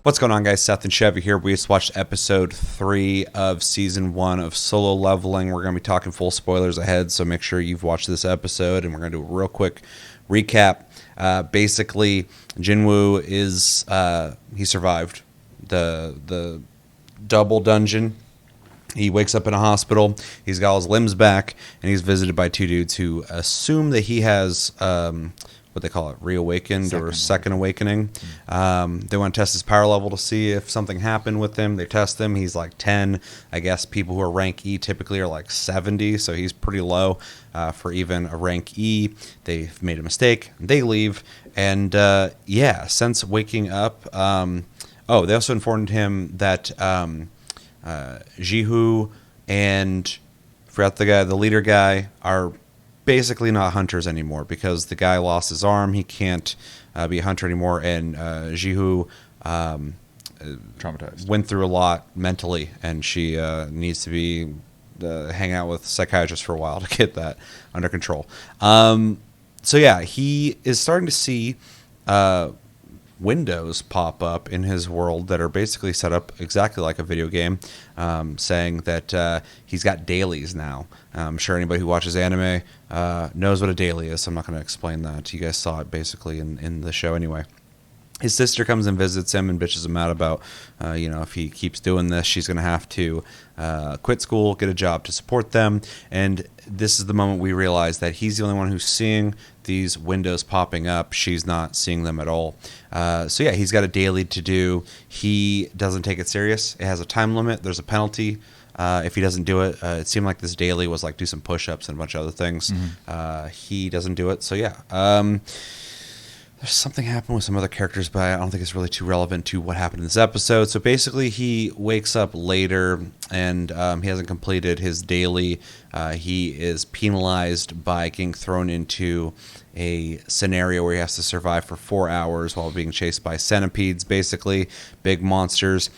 What's going on, guys? Seth and Chevy here. We just watched episode 3 of season 1 of Solo Leveling. We're going to be talking full spoilers ahead, so make sure you've watched this episode, and we're going to do a real quick recap. Basically, Jinwoo is he survived the double dungeon. He wakes up in a hospital. He's got all his limbs back, and he's visited by two dudes who assume that he has what they call it, reawakened or second awakening. They want to test his power level to see if something happened with him. They test him. He's like 10. I guess people who are rank E typically are like 70, so he's pretty low for even a rank E. They've made a mistake. They leave. And since waking up, they also informed him that Jihu and forgot the leader guy are basically not hunters anymore because the guy lost his arm. He can't be a hunter anymore, and Jihu traumatized, went through a lot mentally, and she needs to be hang out with psychiatrists for a while to get that under control. He is starting to see windows pop up in his world that are basically set up exactly like a video game, saying that he's got dailies now. I'm sure anybody who watches anime knows what a daily is, so I'm not going to explain that. You guys saw it basically in the show anyway. His sister comes and visits him and bitches him out about, if he keeps doing this, she's going to have to quit school, get a job to support them. And this is the moment we realize that he's the only one who's seeing these windows popping up. She's not seeing them at all. He's got a daily to do. He doesn't take it serious. It has a time limit. There's a penalty if he doesn't do it. It seemed like this daily was like do some push-ups and a bunch of other things. Mm-hmm. He doesn't do it. So there's something happened with some other characters, but I don't think it's really too relevant to what happened in this episode. So basically, he wakes up later, and he hasn't completed his daily. He is penalized by getting thrown into a scenario where he has to survive for 4 hours while being chased by centipedes, basically, big monsters.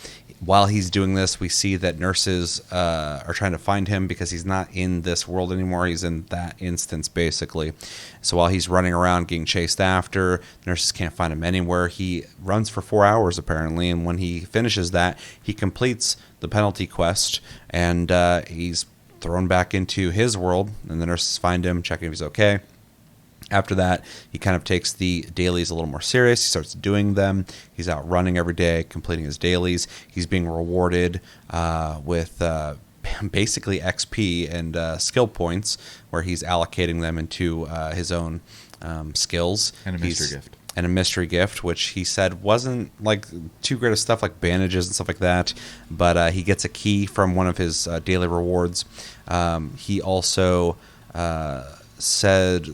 While he's doing this, we see that nurses are trying to find him because he's not in this world anymore. He's in that instance, basically. So while he's running around getting chased after, nurses can't find him anywhere. He runs for 4 hours, apparently, and when he finishes that, he completes the penalty quest, and he's thrown back into his world, and the nurses find him, checking if he's okay. After that, he kind of takes the dailies a little more serious. He starts doing them. He's out running every day, completing his dailies. He's being rewarded with basically XP and skill points, where he's allocating them into his own skills. And a mystery gift. And a mystery gift, which he said wasn't like too great of stuff, like bandages and stuff like that. But he gets a key from one of his daily rewards. He also said,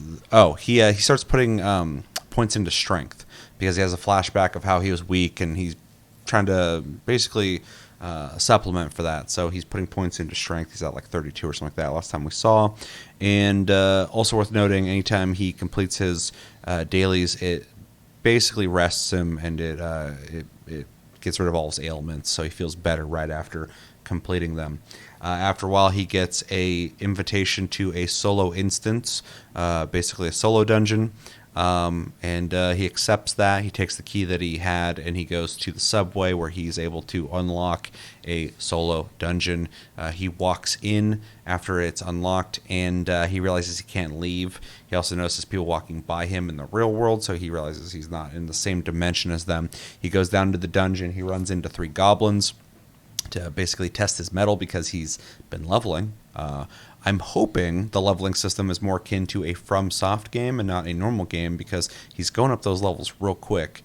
he starts putting points into strength because he has a flashback of how he was weak, and he's trying to basically supplement for that. So he's putting points into strength. He's at like 32 or something like that last time we saw. And also worth noting, anytime he completes his dailies, it basically rests him, and it gets rid of all his ailments, so he feels better right after completing them. After a while, he gets a invitation to a solo instance, basically a solo dungeon, and he accepts that. He takes the key that he had, and he goes to the subway where he's able to unlock a solo dungeon. He walks in after it's unlocked, and he realizes he can't leave. He also notices people walking by him in the real world, so he realizes he's not in the same dimension as them. He goes down to the dungeon. He runs into 3 goblins to basically test his mettle because he's been leveling. I'm hoping the leveling system is more akin to a FromSoft game and not a normal game, because he's going up those levels real quick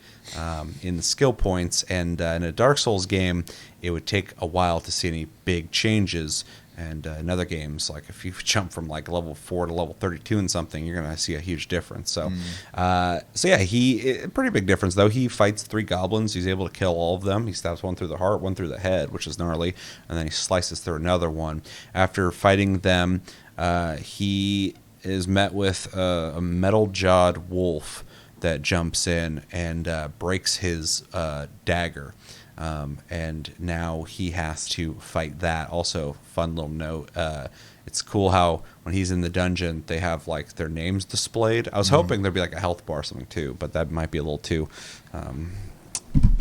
in the skill points, and in a Dark Souls game, it would take a while to see any big changes. And in other games, like if you jump from like level 4 to level 32 in something, you're going to see a huge difference. So, pretty big difference, though. He fights 3 goblins. He's able to kill all of them. He stabs one through the heart, one through the head, which is gnarly, and then he slices through another one. After fighting them, he is met with a metal-jawed wolf that jumps in and breaks his dagger. And now he has to fight that. Also, fun little note, it's cool how when he's in the dungeon, they have like their names displayed. I was hoping there'd be like a health bar or something too, but that might be a little too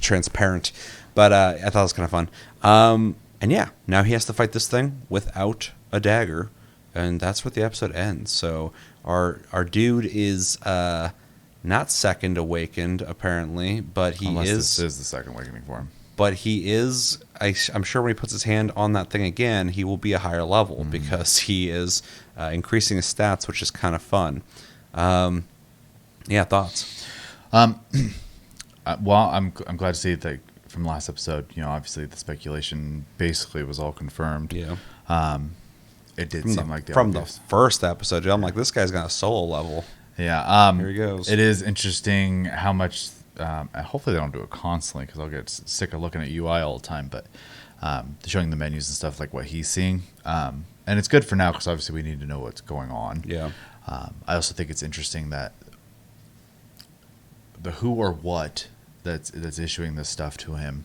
transparent. But I thought it was kind of fun. And yeah, now he has to fight this thing without a dagger, and that's where the episode ends. So our dude is not second awakened apparently, but Unless this is the second awakening for him. But he is. I'm sure when he puts his hand on that thing again, he will be a higher level because he is increasing his stats, which is kind of fun. Yeah, thoughts? Well, I'm glad to see that from last episode. Obviously the speculation basically was all confirmed. Yeah. It did seem like from the first episode, I'm like, this guy's got a solo level. Yeah. Here he goes. It is interesting how much. Hopefully they don't do it constantly because I'll get sick of looking at UI all the time. But showing the menus and stuff like what he's seeing, and it's good for now because obviously we need to know what's going on. Yeah. I also think it's interesting that the who or what that's issuing this stuff to him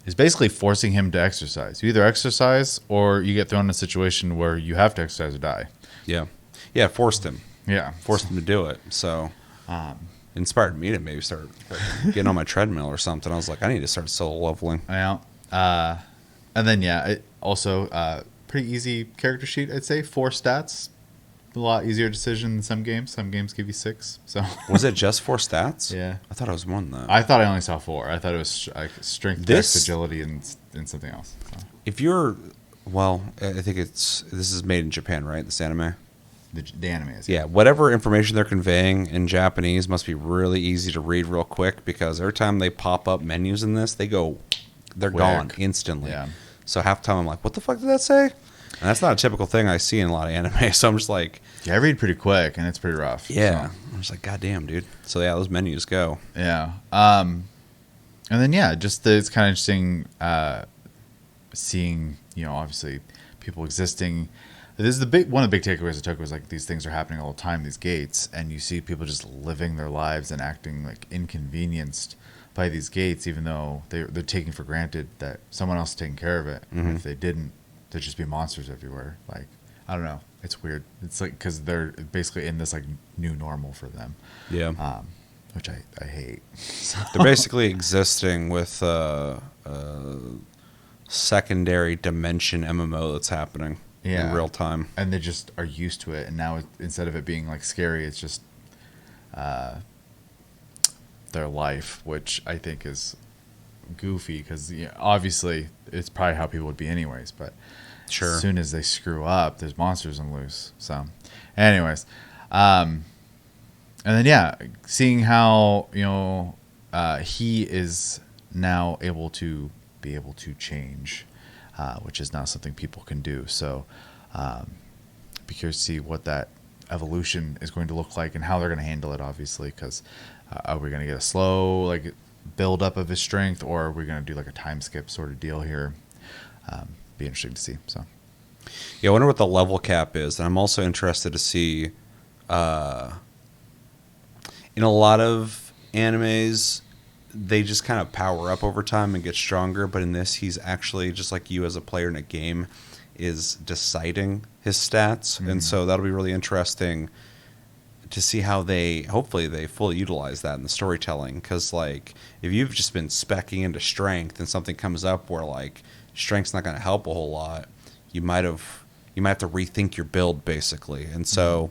is basically forcing him to exercise. You either exercise or you get thrown in a situation where you have to exercise or die. Yeah. Yeah, forced him. Yeah. Forced him to do it. So inspired me to maybe start getting on my treadmill or something. I was like, I need to start solo leveling. Yeah. And then, it also pretty easy character sheet, I'd say. 4 stats. A lot easier decision than some games. Some games give you 6. So Was it just 4 stats? Yeah. I thought it was more than that. I thought I only saw 4. I thought it was strength, dex, agility, and something else. So. If you're, well, I think this is made in Japan, right? This anime? The anime is. Yeah, whatever information they're conveying in Japanese must be really easy to read real quick because every time they pop up menus in this, they're Quick. gone instantly. Yeah. So half the time I'm like, what the fuck did that say? And that's not a typical thing I see in a lot of anime. So I'm just like, Yeah, I read pretty quick, and it's pretty rough. yeah. So. I'm just like, God damn, dude. So yeah, those menus go. Yeah. And then it's kind of interesting seeing obviously people existing. This is one of the big takeaways I took was like these things are happening all the time, these gates, and you see people just living their lives and acting like inconvenienced by these gates, even though they're taking for granted that someone else is taking care of it. And if they didn't, there'd just be monsters everywhere. Like, I don't know. It's weird. It's like because they're basically in this like new normal for them. Yeah. Which I hate. So. They're basically existing with a secondary dimension MMO that's happening in real time. And they just are used to it. And now instead of it being like scary, it's just their life, which I think is goofy because obviously it's probably how people would be anyways. But Sure. as soon as they screw up, there's monsters on loose. So anyways, and then seeing how he is now able to change, which is not something people can do. So be curious to see what that evolution is going to look like and how they're going to handle it, obviously, because are we going to get a slow like build up of his strength, or are we going to do like a time skip sort of deal here? Be interesting to see. So yeah, I wonder what the level cap is, and I'm also interested to see in a lot of animes they just kind of power up over time and get stronger, but in this he's actually just like you as a player in a game is deciding his stats. And so that'll be really interesting to see how hopefully they fully utilize that in the storytelling, because like if you've just been speccing into strength and something comes up where like strength's not going to help a whole lot, you might have to rethink your build basically. And so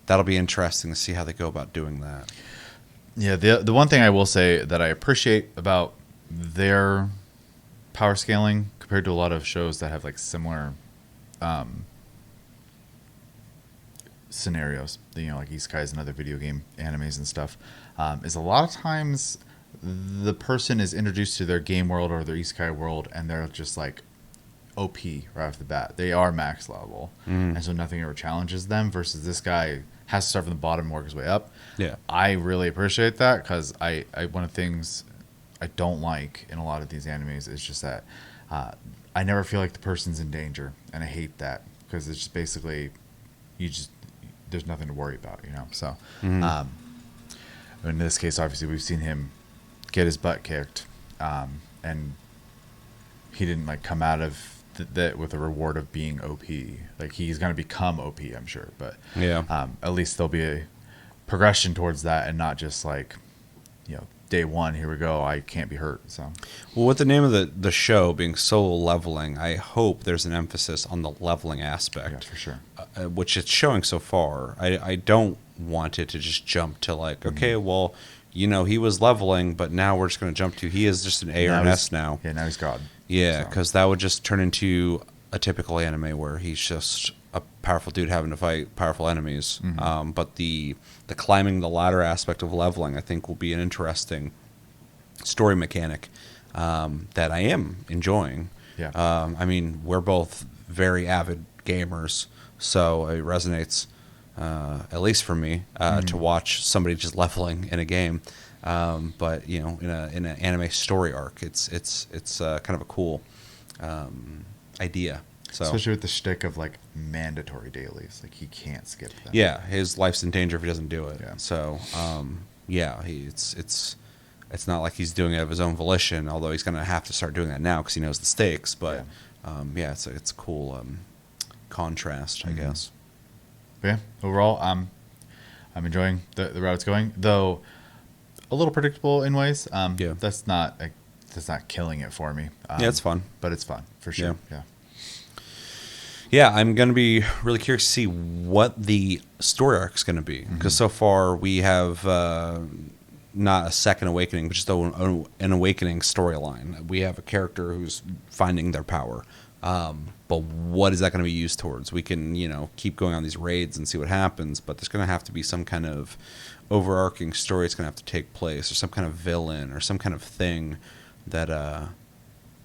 that'll be interesting to see how they go about doing that. Yeah, the one thing I will say that I appreciate about their power scaling compared to a lot of shows that have like similar scenarios, like Isekais and other video game animes and stuff, is a lot of times the person is introduced to their game world or their Isekai world and they're just like OP right off the bat. They are max level, and so nothing ever challenges them, versus this guy has to start from the bottom and work his way up. Yeah. I really appreciate that because I one of the things I don't like in a lot of these animes is just that I never feel like the person's in danger, and I hate that because it's just basically there's nothing to worry about, So in this case, obviously we've seen him get his butt kicked, and he didn't like come out of that with a reward of being OP. Like he's going to become OP, I'm sure, but Yeah. at least there'll be a progression towards that, and not just like day one, here we go. I can't be hurt. So Well, with the name of the show being Solo Leveling, I hope there's an emphasis on the leveling aspect. yeah, for sure. Which it's showing so far. I don't want it to just jump to like, okay, well, you know, he was leveling, but now we're just going to jump to he is just an A or an S now. Yeah, now he's God. Yeah, So. because that would just turn into a typical anime where he's just a powerful dude having to fight powerful enemies. But the climbing the ladder aspect of leveling, I think, will be an interesting story mechanic that I am enjoying. Yeah. I mean, we're both very avid gamers, so it resonates, at least for me, to watch somebody just leveling in a game. But you know, in an anime story arc, it's kind of a cool idea. So Especially with the shtick of like mandatory dailies, like he can't skip them. yeah, his life's in danger if he doesn't do it. Yeah. So yeah, it's not like he's doing it of his own volition, although he's going to have to start doing that now because he knows the stakes. But yeah, it's a cool contrast, I guess. But yeah, overall, I'm enjoying the route it's going, though a little predictable in ways. Yeah. That's not killing it for me. Yeah, it's fun. but it's fun for sure. Yeah. Yeah, I'm going to be really curious to see what the story arc is going to be. Because so far we have not a second awakening, but just an awakening storyline. We have a character who's finding their power. But what is that going to be used towards? We can, you know, keep going on these raids and see what happens, but there's going to have to be some kind of overarching story that's going to have to take place, or some kind of villain, or some kind of thing that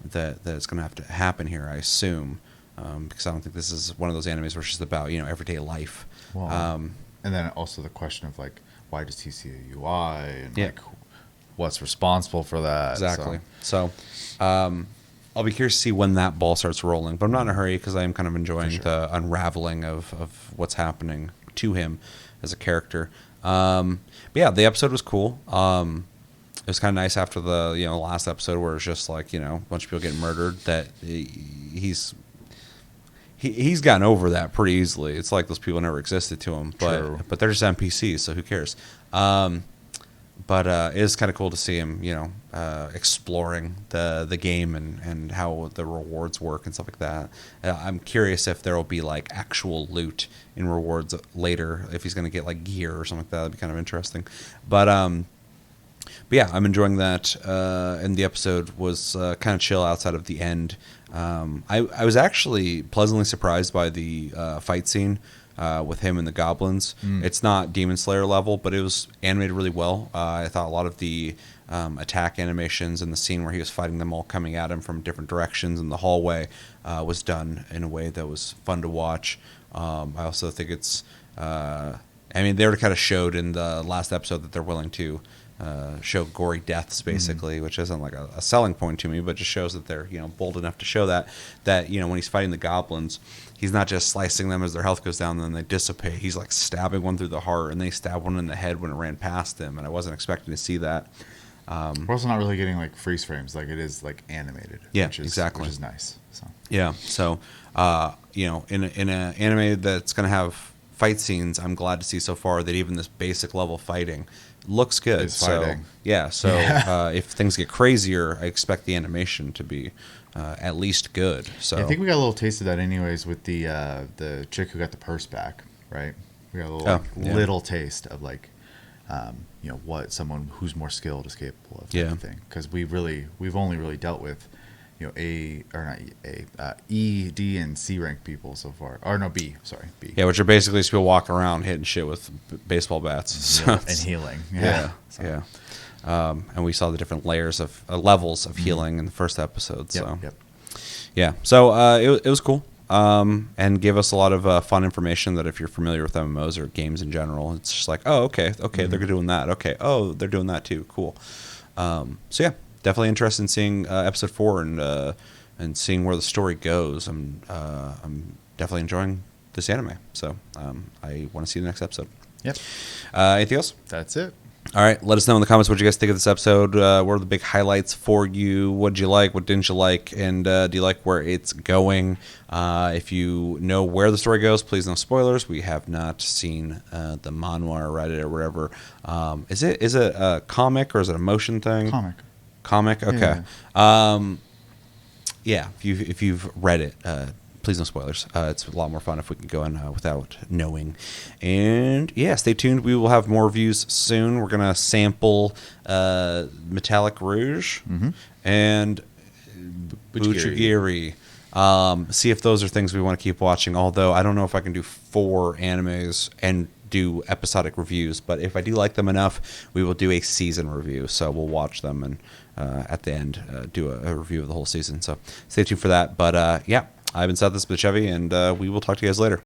is going to have to happen here, I assume. Because I don't think this is one of those animes where it's just about, you know, everyday life. Well, and then also the question of like, why does he see a UI and like what's responsible for that? Exactly. So I'll be curious to see when that ball starts rolling, but I'm not in a hurry because I am kind of enjoying the unraveling of what's happening to him as a character. But yeah, the episode was cool. It was kind of nice after the last episode where it's just like, you know, a bunch of people getting murdered, that he's gotten over that pretty easily. It's like those people never existed to him, but they're just NPCs, so who cares? But it is kind of cool to see him, you know, exploring the game and how the rewards work and stuff like that. I'm curious if there will be like actual loot in rewards later, if he's going to get like gear or something like that. That'd be kind of interesting. But yeah, I'm enjoying that. And the episode was kind of chill outside of the end. I was actually pleasantly surprised by the fight scene with him and the goblins. It's not Demon Slayer level, but it was animated really well. I thought a lot of the attack animations and the scene where he was fighting them all coming at him from different directions in the hallway was done in a way that was fun to watch. I also think it's... I mean, they already kind of showed in the last episode that they're willing to show gory deaths, basically, which isn't like a selling point to me, but just shows that they're, you know, bold enough to show that you know, when he's fighting the goblins, he's not just slicing them as their health goes down and then they dissipate. He's like stabbing one through the heart, and they stab one in the head when it ran past him, and I wasn't expecting to see that. We're also not really getting like freeze frames, like it is like animated. Yeah, which is nice. So yeah, so you know, in an anime that's going to have fight scenes, I'm glad to see so far that even this basic level fighting looks good. It's fighting. If things get crazier, I expect the animation to be at least good. So I think we got a little taste of that anyways with the chick who got the purse back, right? We got a little little taste of like you know, what someone who's more skilled is capable of, type of thing. Because we've only really dealt with, you know, E, D, and C rank people so far. Or no, B. Sorry, B. Yeah, which are basically just people walking around hitting shit with baseball bats And healing. Yeah. And we saw the different layers of levels of healing in the first episode. So yeah, so it was cool. And gave us a lot of fun information that if you're familiar with MMOs or games in general, it's just like, oh, okay, they're doing that. Okay, oh, they're doing that too. Cool. So yeah, definitely interested in seeing episode 4 and seeing where the story goes. I'm definitely enjoying this anime. So I want to see the next episode. Yep. Anything else? That's it. All right, let us know in the comments what you guys think of this episode. What are the big highlights for you? What did you like? What didn't you like? And do you like where it's going? If you know where the story goes, please no spoilers. We have not seen the manhwa or read it or whatever. Is it a comic or is it a motion thing? Comic. Okay. Yeah. If you've read it, please no spoilers. It's a lot more fun if we can go in without knowing. And yeah, stay tuned. We will have more reviews soon. We're gonna sample Metallic Rouge and Buchigiri. See if those are things we want to keep watching. Although I don't know if I can do 4 animes and do episodic reviews, but if I do like them enough, we will do a season review. So we'll watch them and at the end do a review of the whole season. So stay tuned for that. But yeah, I've been Seth, this has been Chevy, and we will talk to you guys later.